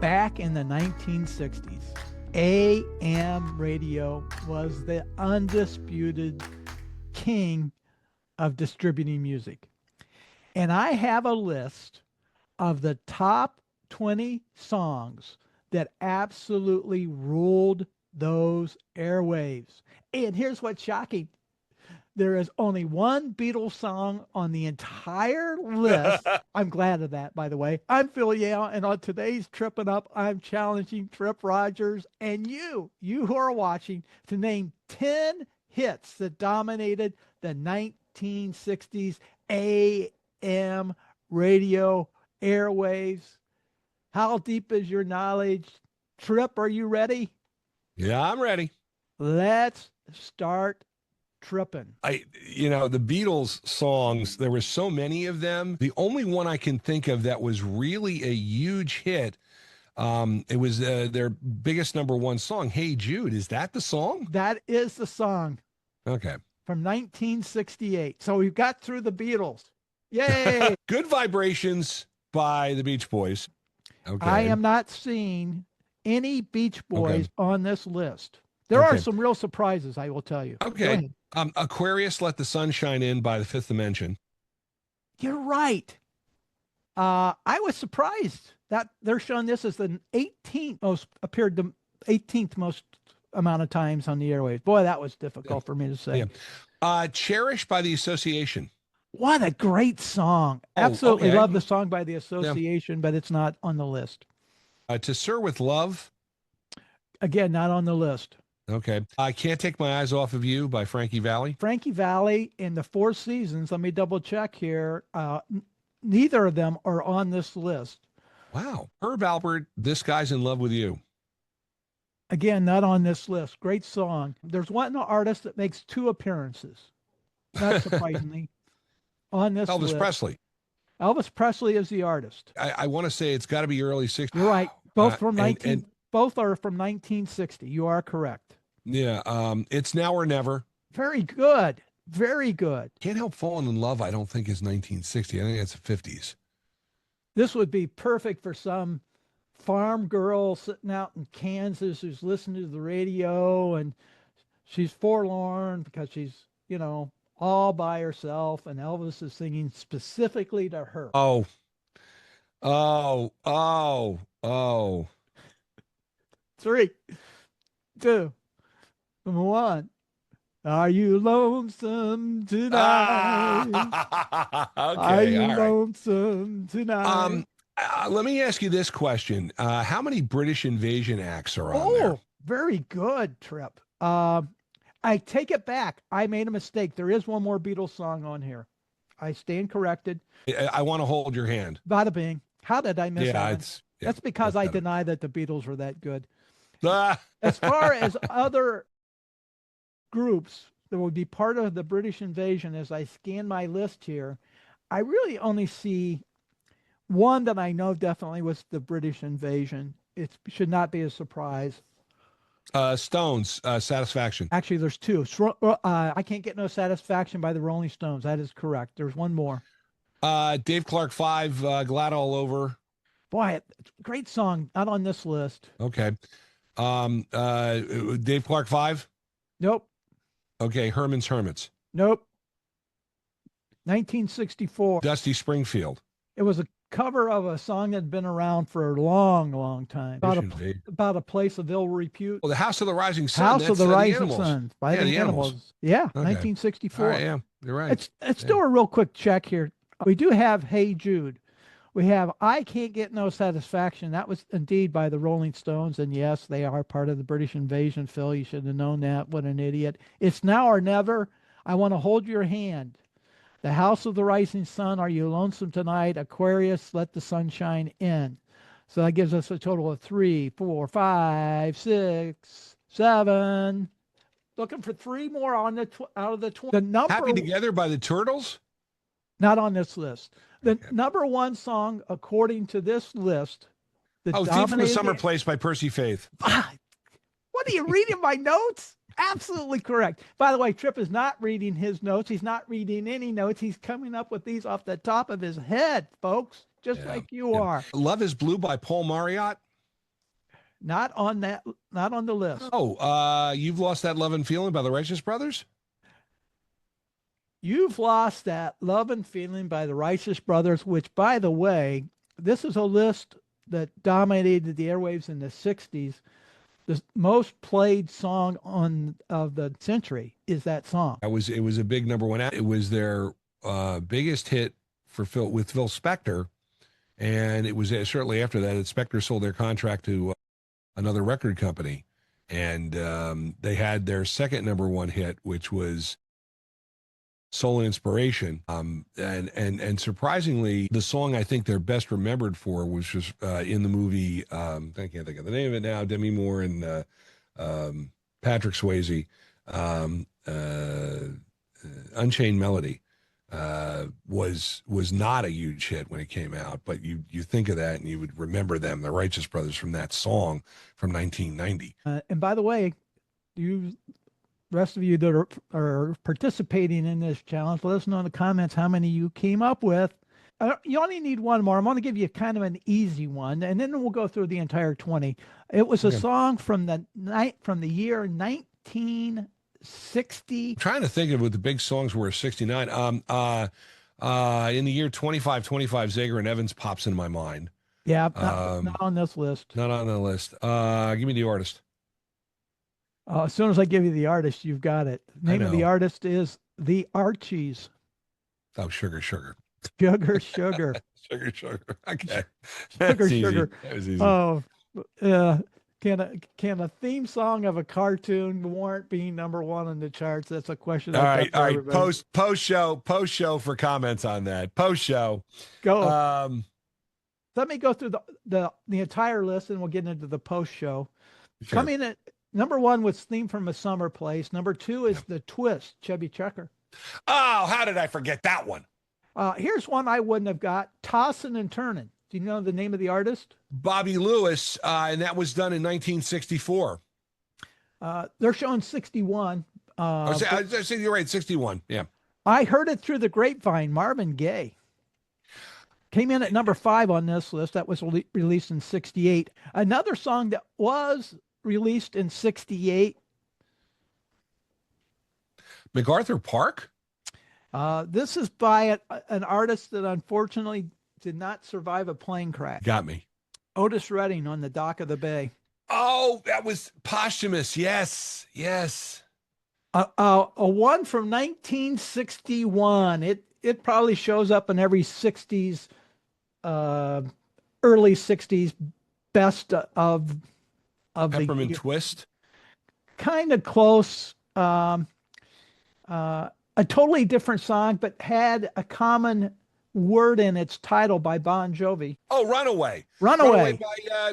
Back in the 1960s, AM radio was the undisputed king of distributing music. And I have a list of the top 20 songs that absolutely ruled those airwaves. And here's what's shocking. There is only one Beatles song on the entire list. I'm glad of that, by the way. I'm Phil Yale, and on today's Trippin' Up, I'm challenging Trip Rogers and you who are watching, to name 10 hits that dominated the 1960s AM radio airwaves. How deep is your knowledge? Trip, are you ready? Yeah, I'm ready. Let's start tripping. The Beatles songs, there were so many of them. The only one I can think of that was really a huge hit, it was their biggest number one song, Hey Jude. Is that the song? That is the song. Okay. From 1968. So we've got through the Beatles. Yay! Good Vibrations by the Beach Boys. Okay. I am not seeing any Beach Boys on this list. There are some real surprises, I will tell you. Okay. Aquarius, Let the Sun Shine In by the Fifth Dimension. You're right. I was surprised that they're showing this as the 18th most amount of times on the airwaves. Boy, that was difficult for me to say. Yeah. Cherish by the Association. What a great song. Absolutely love the song by the Association, but it's not on the list. To Sir with Love. Again, not on the list. Okay. I Can't Take My Eyes Off of You by Frankie Valli. Frankie Valli in the Four Seasons, let me double check here. Neither of them are on this list. Wow. Herb Alpert, This Guy's in Love with You. Again, not on this list. Great song. There's one artist that makes two appearances, not surprisingly, on this list. Elvis Presley. Elvis Presley is the artist. I want to say it's got to be early 60s. You're right. Both both are from 1960. You are correct. Yeah. It's Now or Never. Very good. Very good. Can't Help Falling in Love, I don't think is 1960. I think it's the 50s. This would be perfect for some farm girl sitting out in Kansas who's listening to the radio and she's forlorn because she's, all by herself, and Elvis is singing specifically to her. Oh. 3, 2, 1. Are you lonesome tonight? Are you lonesome tonight? Let me ask you this question. How many British invasion acts are on there? Very good, Trip. I take it back. I made a mistake. There is one more Beatles song on here. I stand corrected. I want to hold your hand. Bada bing. How did I miss that? That's because I deny that the Beatles were that good. As far as other groups that would be part of the British invasion, as I scan my list here, I really only see one that I know definitely was the British invasion. It should not be a surprise. Stones, Satisfaction. Actually, there's two. I Can't Get No Satisfaction by the Rolling Stones. That is correct. There's one more. Dave Clark 5, Glad All Over. Boy, great song. Not on this list. Okay. Dave Clark 5? Nope. Okay, Herman's Hermits. Nope. 1964. Dusty Springfield. It was a cover of a song that had been around for a long, long time. About a place of ill repute. Well, the House of the Rising Sun. House of the Rising Sun by the Animals. Yeah, okay. 1964. Yeah, you're right. Let's do a real quick check here. We do have Hey Jude. We have I Can't Get No Satisfaction. That was indeed by the Rolling Stones. And yes, they are part of the British invasion, Phil. You should have known that. What an idiot. It's Now or Never. I Want to Hold Your Hand. The House of the Rising Sun, Are You Lonesome Tonight? Aquarius, Let the Sun Shine In. So that gives us a total of 3, 4, 5, 6, 7. Looking for 3 more on out of the 20. The number Happy Together by the Turtles? Not on this list. The number one song, according to this list. Thief from the Summer Place by Percy Faith. What are you reading my notes? Absolutely correct. By the way, Tripp is not reading his notes. He's not reading any notes. He's coming up with these off the top of his head, folks, just like you are. Love is Blue by Paul Marriott. Not on that. Not on the list. Oh, You've Lost That Love and Feeling by the Righteous Brothers? You've Lost That Love and Feeling by the Righteous Brothers, which, by the way, this is a list that dominated the airwaves in the 60s. The most played song of the century is that song. It was a big number one. It was their biggest hit with Phil Spector, and it was shortly after that that Spector sold their contract to another record company, and they had their second number one hit, which was Soul and Inspiration. And surprisingly, the song I think they're best remembered for was just in the movie, I can't think of the name of it now, Demi Moore and Patrick Swayze, Unchained Melody was not a huge hit when it came out, but you think of that and you would remember them, the Righteous Brothers, from that song from 1990. And by the way, rest of you that are participating in this challenge, let us know in the comments how many you came up with. You only need one more. I'm going to give you kind of an easy one, and then we'll go through the entire 20. It was a song from the year 1960. I'm trying to think of what the big songs were. 69. In the year 2525, Zager and Evans pops into my mind. Yeah, not on this list. Not on the list. Give me the artist. As soon as I give you the artist, you've got it. The name of the artist is the Archies. Oh, Sugar. Sugar. Sugar. Okay. Sugar. That was easy. Oh, can a theme song of a cartoon warrant being number one on the charts? That's a question. All right. Post show for comments on that. Post show. Go. Let me go through the entire list, and we'll get into the post show. Sure. Coming at number one was Theme from a Summer Place. Number two is The Twist, Chubby Checker. Oh, how did I forget that one? Here's one I wouldn't have got, Tossin and Turnin. Do you know the name of the artist? Bobby Lewis, and that was done in 1964. They're showing 61. I say you're right, 61. Yeah. I Heard It Through the Grapevine, Marvin Gaye. Came in at number 5 on this list. That was released in 68. Another song that was released in 68. MacArthur Park? This is by an artist that unfortunately did not survive a plane crash. Got me. Otis Redding, On the Dock of the Bay. Oh, that was posthumous. Yes. A one from 1961. It probably shows up in every 60s, early 60s best of Peppermint the Twist. Kind of close. A totally different song, but had a common word in its title by Bon Jovi. Oh, Runaway. Runaway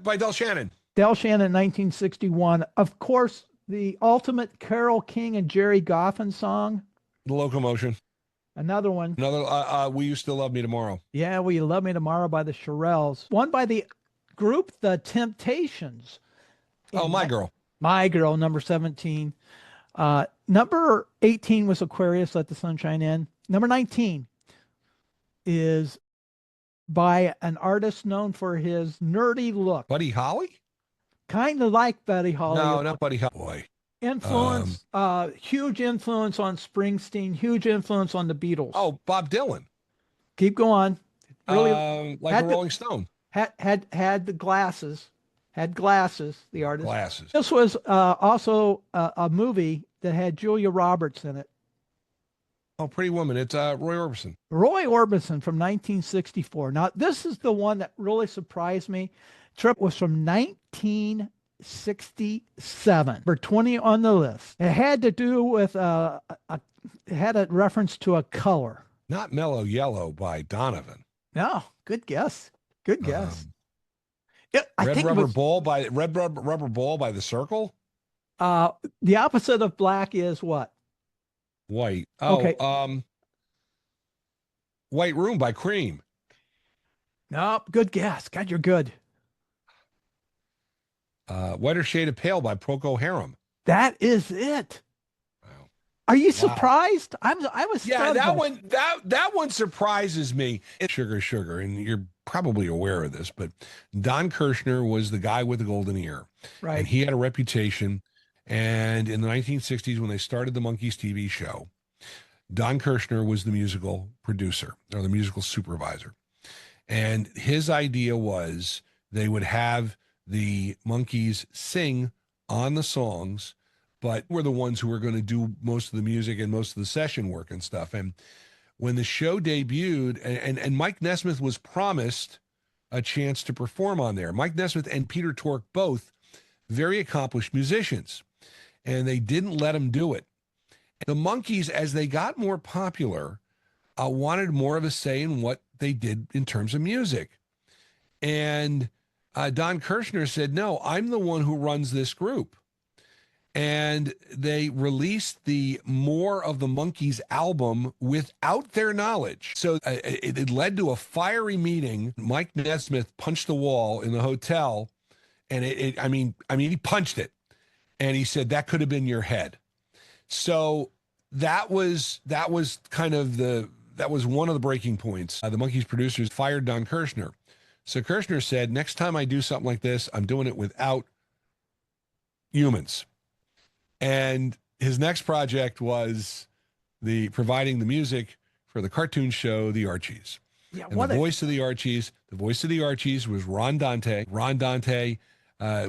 by Del Shannon. Del Shannon, 1961. Of course, the ultimate Carole King and Jerry Goffin song. The Locomotion. Another one. Will You Still Love Me Tomorrow? Yeah, Will You Love Me Tomorrow by the Shirelles. One by the group The Temptations. Oh, My Girl. My Girl, number 17. Number 18 was Aquarius, Let the Sunshine In. Number 19 is by an artist known for his nerdy look. Buddy Holly? Kind of like Buddy Holly. No, not Buddy Holly. Boy. Influence, huge influence on Springsteen, huge influence on the Beatles. Oh, Bob Dylan. Keep going. Really, like a Rolling Stone. Had the glasses. Had glasses, the artist. Glasses. This was also a movie that had Julia Roberts in it. Oh, Pretty Woman. It's Roy Orbison. Roy Orbison from 1964. Now, this is the one that really surprised me. Trip was from 1967. Number 20 on the list. It had to do with it had a reference to a color. Not Mellow Yellow by Donovan. No, good guess. Good guess. Red Rubber Ball by The Circle. The opposite of black is what? White. Oh, okay. White Room by Cream. No, good guess. God, you're good. Whiter Shade of Pale by Procol Harum. That is it. Wow. Are you surprised? I was. Yeah, that one surprises me. It's Sugar, and you're probably aware of this, but Don Kirshner was the guy with the golden ear. Right. And he had a reputation. And in the 1960s, when they started the Monkees TV show, Don Kirshner was the musical producer or the musical supervisor. And his idea was they would have the Monkees sing on the songs, but were the ones who were going to do most of the music and most of the session work and stuff. And when the show debuted, and Mike Nesmith was promised a chance to perform on there. Mike Nesmith and Peter Tork, both very accomplished musicians, and they didn't let him do it. The Monkees, as they got more popular, wanted more of a say in what they did in terms of music. And Don Kirshner said, no, I'm the one who runs this group. And they released the More of the Monkees album without their knowledge. So it led to a fiery meeting. Mike Nesmith punched the wall in the hotel, and he punched it. And he said, that could have been your head. So that was kind of that was one of the breaking points. The Monkees producers fired Don Kirshner. So Kirshner said, next time I do something like this, I'm doing it without humans. And his next project was providing the music for the cartoon show, The Archies. Yeah, and the voice of the Archies was Ron Dante. Ron Dante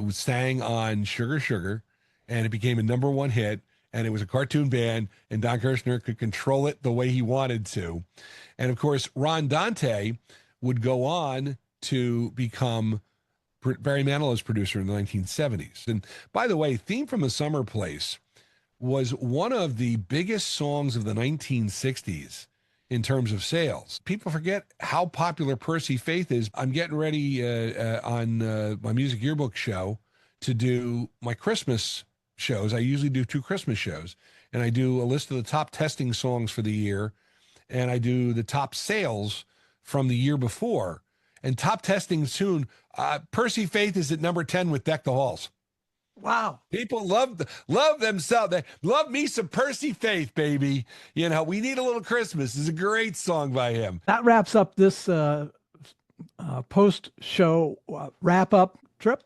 sang on Sugar Sugar, and it became a #1 hit. And it was a cartoon band, and Don Kirshner could control it the way he wanted to. And of course, Ron Dante would go on to become Barry Manilow's producer in the 1970s. And by the way, Theme from a Summer Place was one of the biggest songs of the 1960s in terms of sales. People forget how popular Percy Faith is. I'm getting ready on my Music Yearbook show to do my Christmas shows. I usually do 2 Christmas shows, and I do a list of the top testing songs for the year, and I do the top sales from the year before. And top testing soon, Percy Faith is at number 10 with Deck the Halls. Wow. People love themselves. They love me some Percy Faith, baby. You know, We Need a Little Christmas is a great song by him. That wraps up this post-show wrap-up trip.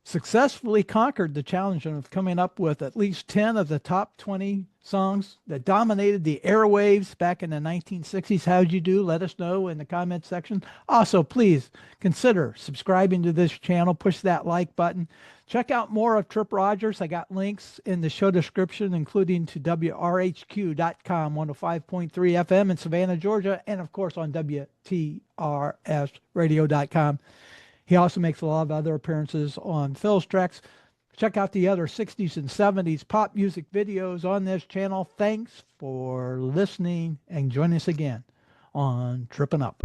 Successfully conquered the challenge of coming up with at least 10 of the top 20 songs that dominated the airwaves back in the 1960s. How'd you do? Let us know in the comments section. Also, please consider subscribing to this channel. Push that like button. Check out more of Trip Rogers. I got links in the show description, including to WRHQ.com, 105.3 FM in Savannah, Georgia, and of course on WTRSradio.com. He also makes a lot of other appearances on Phil's Treks. Check out the other 60s and 70s pop music videos on this channel. Thanks for listening, and join us again on Trippin' Up.